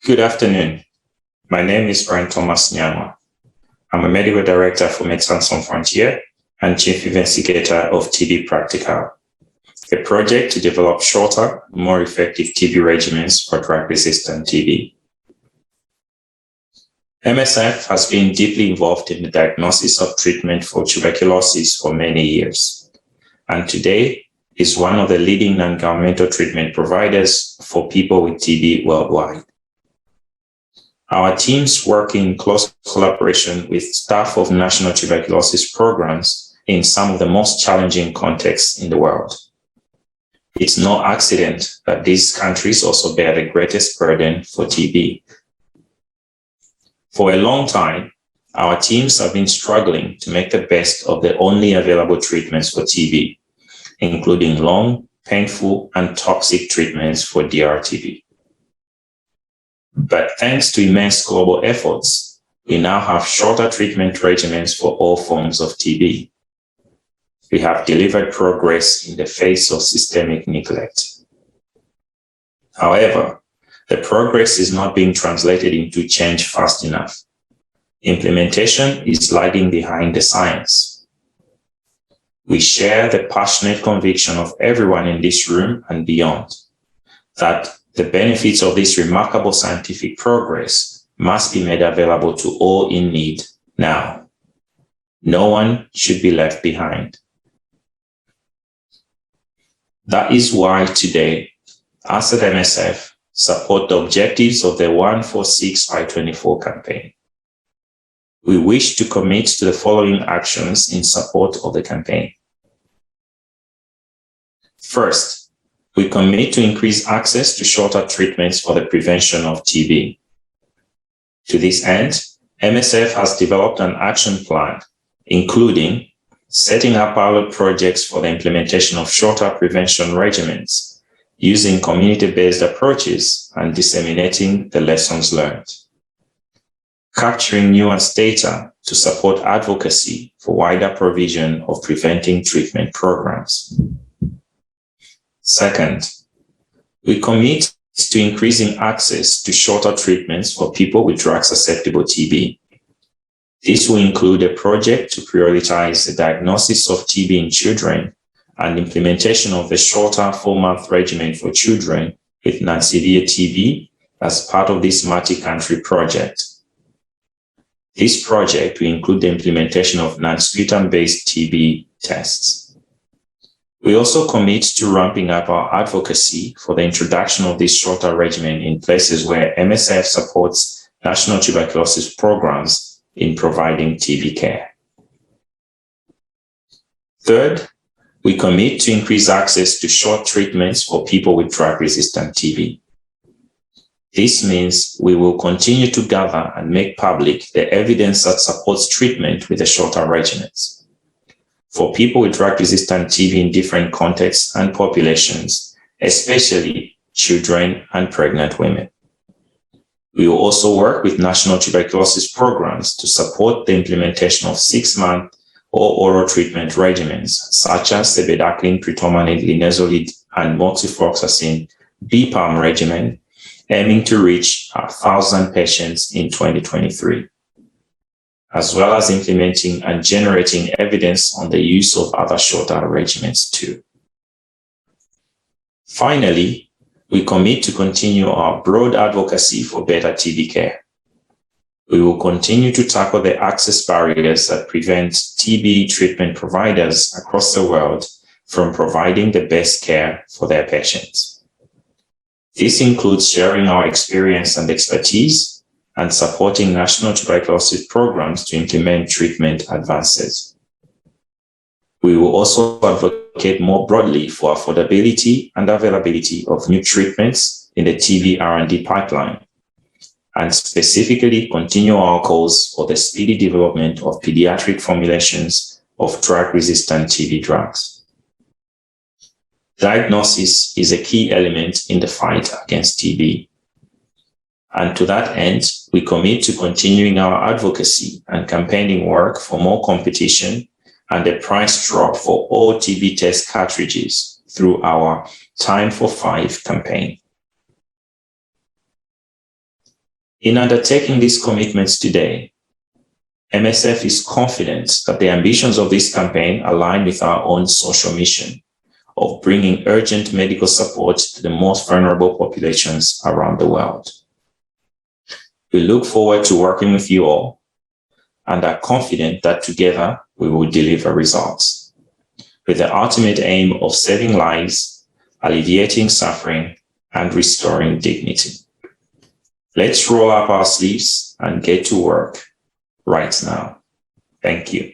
Good afternoon. My name is Brian Thomas Nyama. I'm a medical director for Médecins Sans Frontières and chief investigator of TB Practical, a project to develop shorter, more effective TB regimens for drug-resistant TB. MSF has been deeply involved in the diagnosis of treatment for tuberculosis for many years, and today is one of the leading non-governmental treatment providers for people with TB worldwide. Our teams work in close collaboration with staff of national tuberculosis programs in some of the most challenging contexts in the world. It's no accident that these countries also bear the greatest burden for TB. For a long time, our teams have been struggling to make the best of the only available treatments for TB, including long, painful, and toxic treatments for DRTB. But thanks to immense global efforts, we now have shorter treatment regimens for all forms of TB. We have delivered progress in the face of systemic neglect. However, the progress is not being translated into change fast enough. Implementation is lagging behind the science. We share the passionate conviction of everyone in this room and beyond that the benefits of this remarkable scientific progress must be made available to all in need now. No one should be left behind. That is why today, us at MSF support the objectives of the 146/24 campaign. We wish to commit to the following actions in support of the campaign. First, we commit to increase access to shorter treatments for the prevention of TB. To this end, MSF has developed an action plan, including setting up pilot projects for the implementation of shorter prevention regimens, using community-based approaches and disseminating the lessons learned, capturing nuanced data to support advocacy for wider provision of preventing treatment programs. Second, we commit to increasing access to shorter treatments for people with drug-susceptible TB. This will include a project to prioritize the diagnosis of TB in children and implementation of the shorter 4-month regimen for children with non-severe TB as part of this multi-country project. This project will include the implementation of non-sputum-based TB tests. We also commit to ramping up our advocacy for the introduction of this shorter regimen in places where MSF supports national tuberculosis programs in providing TB care. Third, we commit to increase access to short treatments for people with drug-resistant TB. This means we will continue to gather and make public the evidence that supports treatment with the shorter regimens. For people with drug-resistant TB in different contexts and populations, especially children and pregnant women. We will also work with national tuberculosis programs to support the implementation of 6-month or oral treatment regimens, such as the bedaquiline, pretorminate, linezolid, and moxifloxacin BPAM regimen, aiming to reach 1,000 patients in 2023. As well as implementing and generating evidence on the use of other shorter regimens too. Finally, we commit to continue our broad advocacy for better TB care. We will continue to tackle the access barriers that prevent TB treatment providers across the world from providing the best care for their patients. This includes sharing our experience and expertise and supporting national tuberculosis programs to implement treatment advances. We will also advocate more broadly for affordability and availability of new treatments in the TB R&D pipeline, and specifically continue our calls for the speedy development of pediatric formulations of drug-resistant TB drugs. Diagnosis is a key element in the fight against TB. And to that end, we commit to continuing our advocacy and campaigning work for more competition and a price drop for all TB test cartridges through our Time for 5 campaign. In undertaking these commitments today, MSF is confident that the ambitions of this campaign align with our own social mission of bringing urgent medical support to the most vulnerable populations around the world. We look forward to working with you all and are confident that together we will deliver results with the ultimate aim of saving lives, alleviating suffering, and restoring dignity. Let's roll up our sleeves and get to work right now. Thank you.